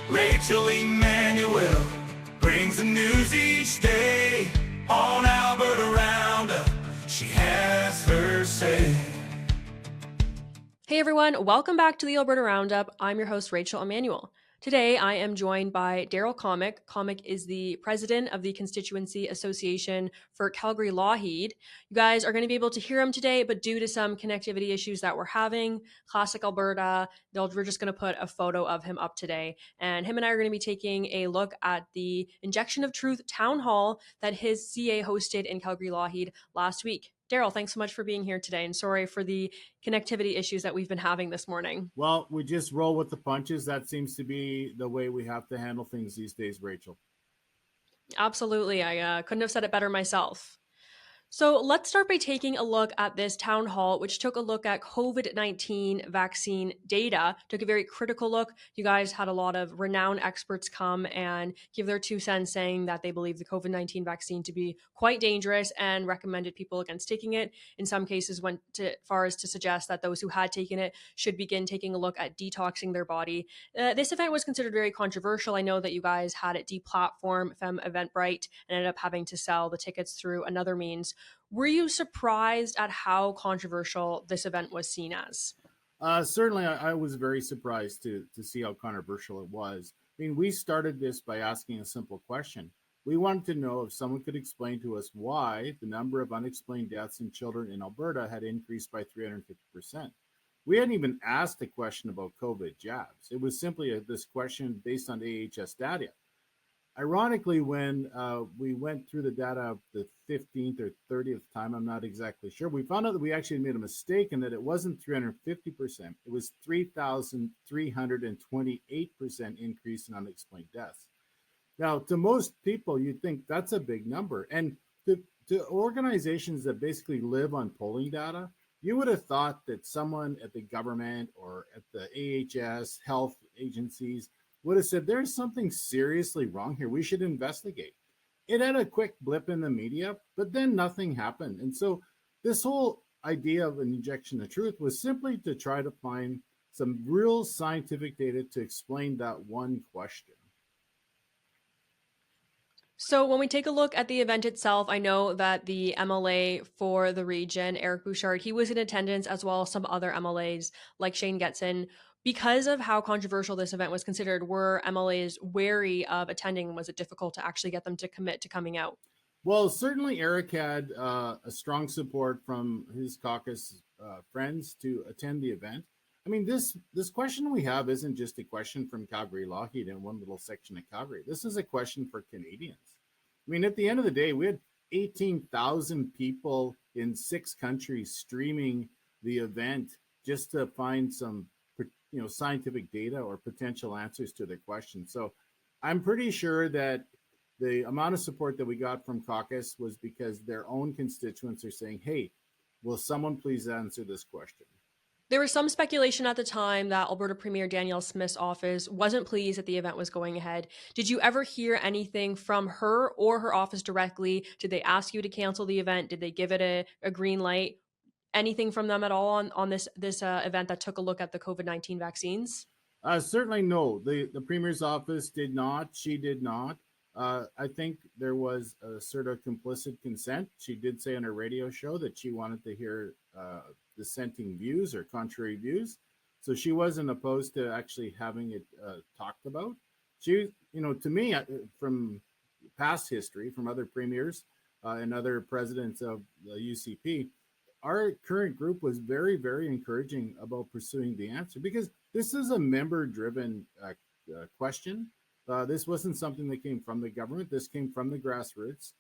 Rachel Emmanuel brings the news each day. On Alberta Roundup, she has her say. Hey everyone, welcome back to the Alberta Roundup. I'm your host, Rachel Emmanuel. Today, I am joined by Darrell Komick. Komick is the president of the Constituency Association for Calgary-Lougheed. You guys are going to be able to hear him today, but due to some connectivity issues that we're having, classic Alberta, we're just going to put a photo of him up today. And him and I are going to be taking a look at the Injection of Truth town hall that his CA hosted in Calgary-Lougheed last week. Darrell, thanks so much for being here today, and sorry for the connectivity issues that we've been having this morning. Well, we just roll with the punches. That seems to be the way we have to handle things these days, Rachel. Absolutely. I couldn't have said it better myself. So let's start by taking a look at this town hall, which took a look at COVID-19 vaccine data, took a very critical look. You guys had a lot of renowned experts come and give their 2 cents saying that they believe the COVID-19 vaccine to be quite dangerous and recommended people against taking it. In some cases went as far as to suggest that those who had taken it should begin taking a look at detoxing their body. This event was considered very controversial. I know that you guys had it deplatformed from Eventbrite and ended up having to sell the tickets through another means. Were you surprised at how controversial this event was seen as? Certainly, I was very surprised to see how controversial it was. I mean, we started this by asking a simple question. We wanted to know if someone could explain to us why the number of unexplained deaths in children in Alberta had increased by 350%. We hadn't even asked a question about COVID jabs. It was simply this question based on AHS data. Ironically, when we went through the data the 15th or 30th time, I'm not exactly sure, we found out that we actually made a mistake and that it wasn't 350%. It was 3,328% increase in unexplained deaths. Now, to most people, you'd think that's a big number. And to organizations that basically live on polling data, you would have thought that someone at the government or at the AHS health agencies would have said, there's something seriously wrong here. We should investigate. It had a quick blip in the media, but then nothing happened. And so this whole idea of an injection of truth was simply to try to find some real scientific data to explain that one question. So when we take a look at the event itself, I know that the MLA for the region, Eric Bouchard, he was in attendance, as well as some other MLAs like Shane Getson. Because of how controversial this event was considered, were MLAs wary of attending? Was it difficult to actually get them to commit to coming out? Well, certainly Eric had a strong support from his caucus friends to attend the event. I mean, this question we have isn't just a question from Calgary-Lougheed in one little section of Calgary. This is a question for Canadians. I mean, at the end of the day, we had 18,000 people in 6 countries streaming the event just to find some scientific data or potential answers to the question. So I'm pretty sure that the amount of support that we got from caucus was because their own constituents are saying, hey, will someone please answer this question? There was some speculation at the time that Alberta Premier Danielle Smith's office wasn't pleased that the event was going ahead. Did you ever hear anything from her or her office directly? Did they ask you to cancel the event? Did they give it a green light? Anything from them at all on this event that took a look at the COVID-19 vaccines? Certainly no. The Premier's office did not. She did not. I think there was a sort of complicit consent. She did say on her radio show that she wanted to hear dissenting views or contrary views. So she wasn't opposed to actually having it talked about. She, to me, from past history, from other premiers and other presidents of the UCP, our current group was very, very encouraging about pursuing the answer because this is a member-driven question. This wasn't something that came from the government. This came from the grassroots.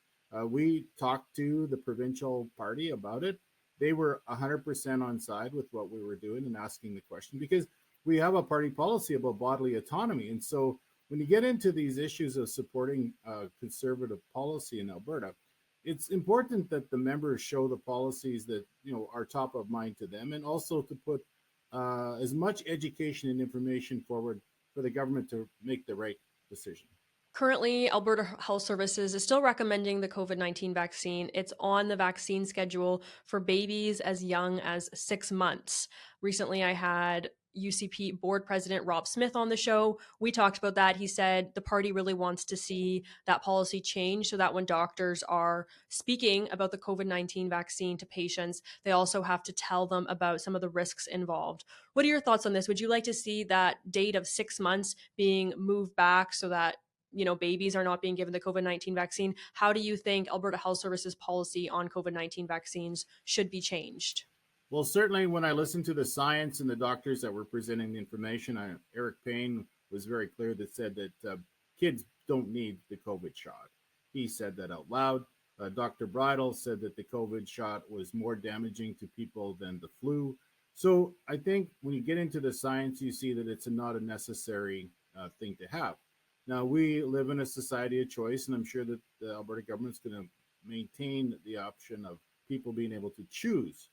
We talked to the provincial party about it. They were 100% on side with what we were doing and asking the question because we have a party policy about bodily autonomy. And so when you get into these issues of supporting conservative policy in Alberta, it's important that the members show the policies that are top of mind to them, and also to put as much education and information forward for the government to make the right decision. Currently, Alberta Health Services is still recommending the COVID-19 vaccine. It's on the vaccine schedule for babies as young as 6 months. Recently, I had UCP board president Rob Smith on the show. We talked about that. He said the party really wants to see that policy change so that when doctors are speaking about the COVID-19 vaccine to patients, they also have to tell them about some of the risks involved. What are your thoughts on this? Would you like to see that date of 6 months being moved back so that babies are not being given the COVID-19 vaccine? How do you think Alberta Health Services policy on COVID-19 vaccines should be changed? Well, certainly when I listened to the science and the doctors that were presenting the information, Eric Payne was very clear that said that kids don't need the COVID shot. He said that out loud. Dr. Bridle said that the COVID shot was more damaging to people than the flu. So I think when you get into the science, you see that it's not a necessary thing to have. Now, we live in a society of choice, and I'm sure that the Alberta government's going to maintain the option of people being able to choose.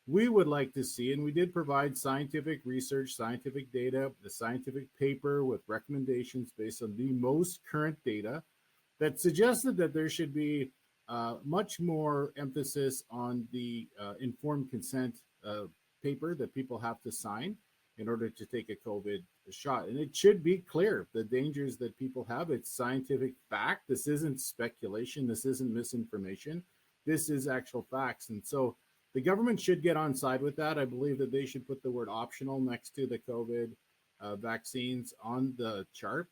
We would like to see, and we did provide scientific research, scientific data, the scientific paper with recommendations based on the most current data that suggested that there should be much more emphasis on the informed consent paper that people have to sign in order to take a COVID shot. And it should be clear the dangers that people have. It's scientific fact. This isn't speculation. This isn't misinformation. This is actual facts. And so the government should get on side with that. I believe that they should put the word optional next to the COVID vaccines on the chart.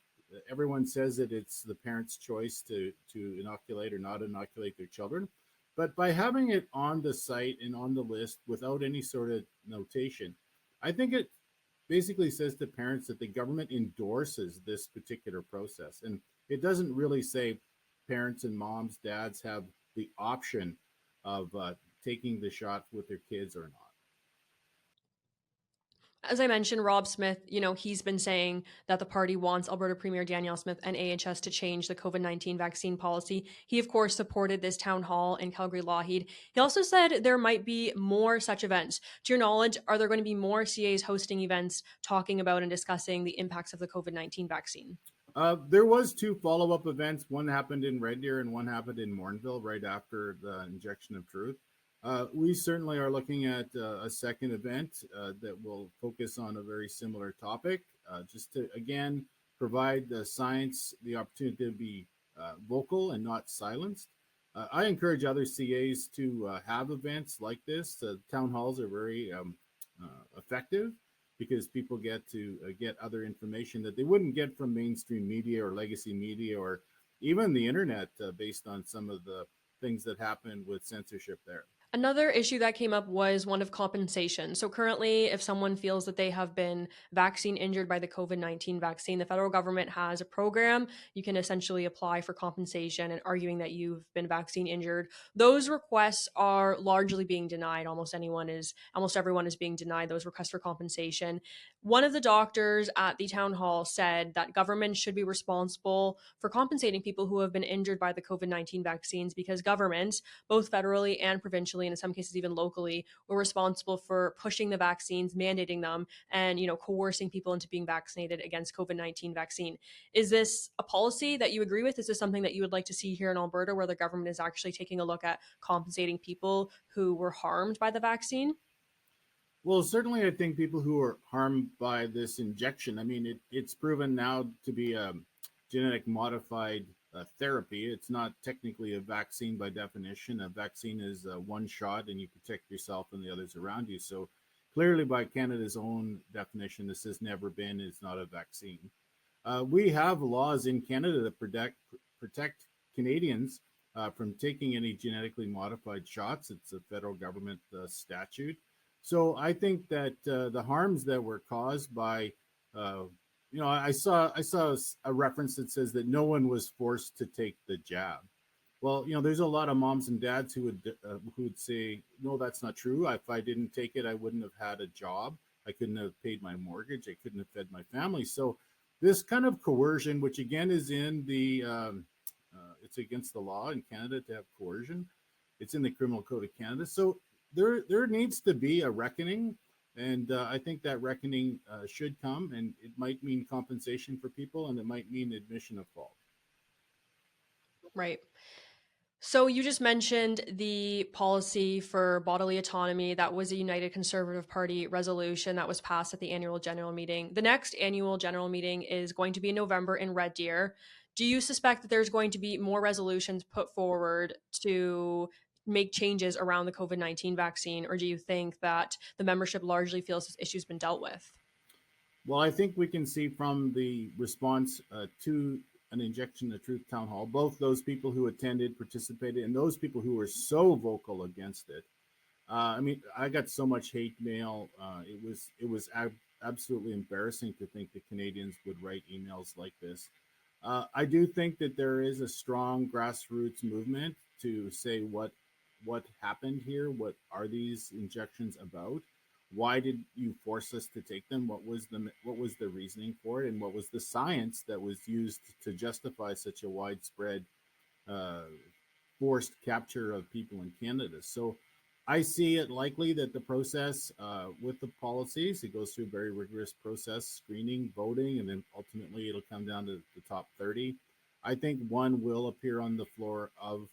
Everyone says that it's the parent's choice to inoculate or not inoculate their children. But by having it on the site and on the list without any sort of notation, I think it basically says to parents that the government endorses this particular process. And it doesn't really say parents and moms, dads have the option of taking the shot with their kids or not. As I mentioned, Rob Smith, he's been saying that the party wants Alberta Premier Danielle Smith and AHS to change the COVID-19 vaccine policy. He, of course, supported this town hall in Calgary-Lougheed. He also said there might be more such events. To your knowledge, are there going to be more CAs hosting events talking about and discussing the impacts of the COVID-19 vaccine? There was 2 follow-up events. One happened in Red Deer and one happened in Morinville right after the injection of truth. We certainly are looking at a second event that will focus on a very similar topic, just to, again, provide the science the opportunity to be vocal and not silenced. I encourage other CAs to have events like this. Town halls are very effective because people get to get other information that they wouldn't get from mainstream media or legacy media or even the internet based on some of the things that happen with censorship there. Another issue that came up was one of compensation. So currently, if someone feels that they have been vaccine injured by the COVID-19 vaccine, the federal government has a program. You can essentially apply for compensation and arguing that you've been vaccine injured. Those requests are largely being denied. Almost everyone is being denied those requests for compensation. One of the doctors at the town hall said that government should be responsible for compensating people who have been injured by the COVID-19 vaccines because governments, both federally and provincially, and in some cases even locally, were responsible for pushing the vaccines, mandating them, and coercing people into being vaccinated against COVID-19 vaccine. Is this a policy that you agree with? Is this something that you would like to see here in Alberta, where the government is actually taking a look at compensating people who were harmed by the vaccine? Well, certainly, I think people who are harmed by this injection, I mean, it's proven now to be a genetic modified therapy. It's not technically a vaccine by definition. A vaccine is one shot and you protect yourself and the others around you. So clearly, by Canada's own definition, this has never been, it's not a vaccine. We have laws in Canada that protect Canadians from taking any genetically modified shots. It's a federal government statute. So I think that the harms that were caused by, I saw a reference that says that no one was forced to take the jab. Well, there's a lot of moms and dads who would say, no, that's not true. If I didn't take it, I wouldn't have had a job. I couldn't have paid my mortgage. I couldn't have fed my family. So this kind of coercion, which again is in the, it's against the law in Canada to have coercion. It's in the Criminal Code of Canada. So there needs to be a reckoning, and I think that reckoning should come, and it might mean compensation for people, and it might mean admission of fault. Right. So you just mentioned the policy for bodily autonomy. That was a United Conservative Party resolution that was passed at the annual general meeting. The next annual general meeting is going to be in November in Red Deer. Do you suspect that there's going to be more resolutions put forward to make changes around the COVID-19 vaccine, or do you think that the membership largely feels this issue's been dealt with? Well, I think we can see from the response to an injection of truth town hall, both those people who attended, participated, and those people who were so vocal against it. I mean, I got so much hate mail. It was absolutely embarrassing to think that Canadians would write emails like this. I do think that there is a strong grassroots movement to say what happened here. What are these injections about? Why did you force us to take them? What was the reasoning for it, and what was the science that was used to justify such a widespread uh, forced capture of people in Canada? So I see it likely that the process with the policies, it goes through a very rigorous process, screening, voting, and then ultimately it'll come down to the top 30. I think one will appear on the floor of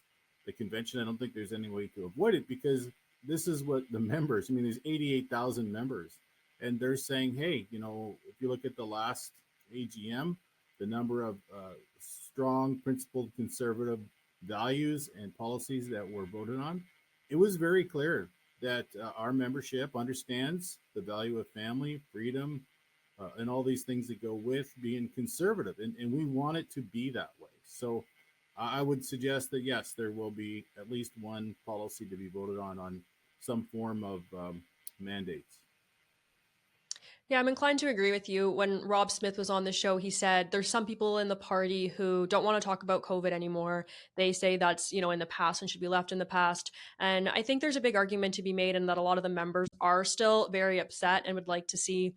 the convention. I don't think there's any way to avoid it because this is what the members, I mean, there's 88,000 members, and they're saying, hey, if you look at the last AGM, the number of strong, principled, conservative values and policies that were voted on, it was very clear that our membership understands the value of family, freedom, and all these things that go with being conservative. And we want it to be that way. So I would suggest that, yes, there will be at least one policy to be voted on some form of mandates. Yeah, I'm inclined to agree with you. When Rob Smith was on the show, he said there's some people in the party who don't want to talk about COVID anymore. They say that's, in the past and should be left in the past. And I think there's a big argument to be made, and that a lot of the members are still very upset and would like to see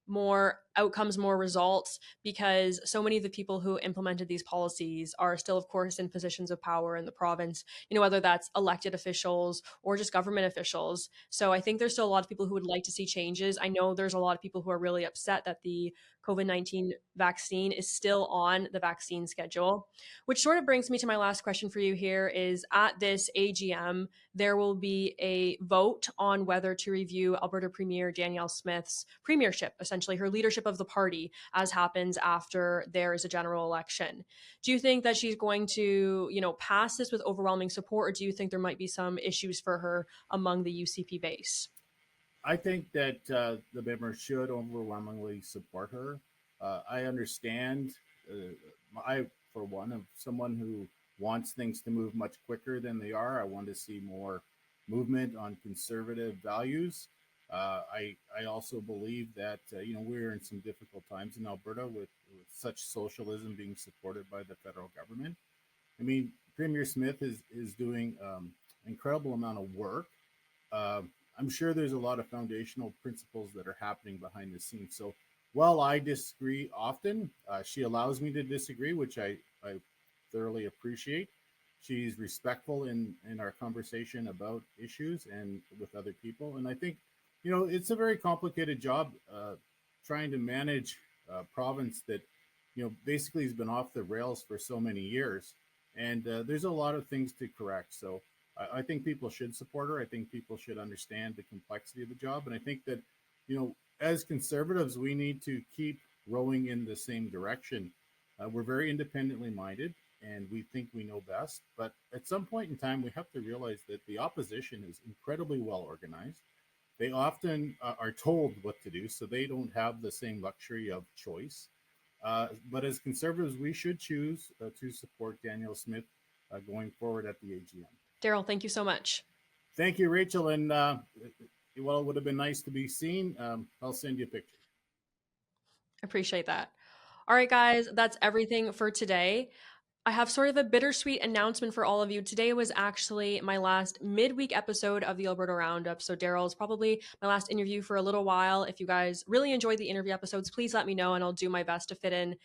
more outcomes, more results, because so many of the people who implemented these policies are still, of course, in positions of power in the province, whether that's elected officials or just government officials. So I think there's still a lot of people who would like to see changes. I know there's a lot of people who are really upset that the COVID-19 vaccine is still on the vaccine schedule, which sort of brings me to my last question for you here is at this AGM, there will be a vote on whether to review Alberta Premier Danielle Smith's premiership, essentially her leadership of the party, as happens after there is a general election. Do you think that she's going to, pass this with overwhelming support, or do you think there might be some issues for her among the UCP base? I think that the members should overwhelmingly support her. I understand. For one, am someone who wants things to move much quicker than they are. I want to see more movement on conservative values. I also believe that we're in some difficult times in Alberta with such socialism being supported by the federal government. I mean, Premier Smith is doing incredible amount of work. Uh, I'm sure there's a lot of foundational principles that are happening behind the scenes. So while I disagree often, she allows me to disagree, which I thoroughly appreciate. She's respectful in our conversation about issues and with other people. And I think, it's a very complicated job trying to manage a province that, basically has been off the rails for so many years. And there's a lot of things to correct. So I think people should support her. I think people should understand the complexity of the job. And I think that, as conservatives, we need to keep rowing in the same direction. We're very independently minded and we think we know best. But at some point in time, we have to realize that the opposition is incredibly well organized. They often are told what to do, so they don't have the same luxury of choice. But as conservatives, we should choose to support Danielle Smith going forward at the AGM. Darrell, thank you so much. Thank you, Rachel. And well, it would have been nice to be seen. I'll send you a picture. Appreciate that. All right, guys, that's everything for today. I have sort of a bittersweet announcement for all of you. Today was actually my last midweek episode of the Alberta Roundup. So Darrell is probably my last interview for a little while. If you guys really enjoyed the interview episodes, please let me know and I'll do my best to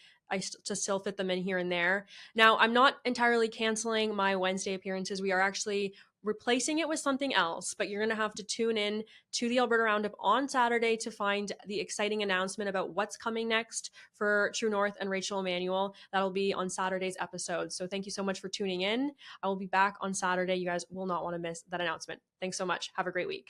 to still fit them in here and there. Now, I'm not entirely canceling my Wednesday appearances. We are actually replacing it with something else, but you're going to have to tune in to the Alberta Roundup on Saturday to find the exciting announcement about what's coming next for True North and Rachel Emmanuel. That'll be on Saturday's episode. So thank you so much for tuning in. I will be back on Saturday. You guys will not want to miss that announcement. Thanks so much. Have a great week.